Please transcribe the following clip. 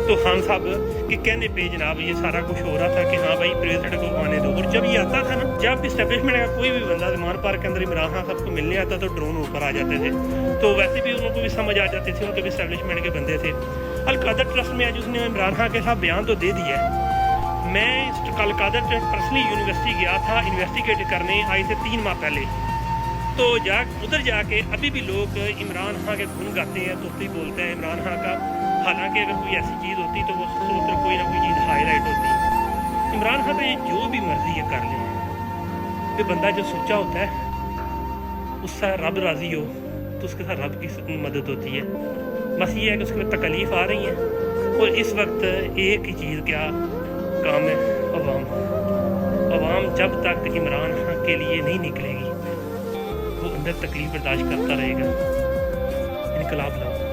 تو खान साहब के कहने पे जनाब ये सारा कुछ हो रहा था कि हाँ भाई प्रेसिडेंट को आने दो। और जब ये आता था ना, जब इस्टेब्लिशमेंट का कोई भी बंदा मान पार्क के अंदर इमरान खान साहब को मिलने आता तो ड्रोन ऊपर आ जाते थे। तो वैसे भी उनको भी समझ आ जाती थी, उनके भी इस्टेब्लिशमेंट के बंदे थे। अलकादर ट्रस्ट में आज उसने इमरान खान के साथ बयान तो दे दिया है। मैं अलकादर ट्रस्ट पर्सनली यूनिवर्सिटी गया था इन्वेस्टिगेट करने आज से 3 माह पहले। तो उधर जाके अभी भी लोग इमरान खान के गुण गाते हैं, तो भी बोलते हैं इमरान खान का। हालांकि अगर कोई ऐसी चीज़ होती तो वो उधर कोई ना कोई चीज़ हाईलाइट होती। इमरान खान तो ये जो भी मर्जी है कर ले, ये बंदा जो सोचा होता है उससे रब राज़ी हो तो उसके साथ रब की मदद होती है। बस ये है कि उसमें तकलीफ़ आ रही है। और इस वक्त एक ही चीज़ क्या काम है, अवाम जब तक इमरान खान के लिए नहीं निकलेगी वो अंदर तकलीफ बर्दाश्त करता रहेगा। इनकलाब लाओ।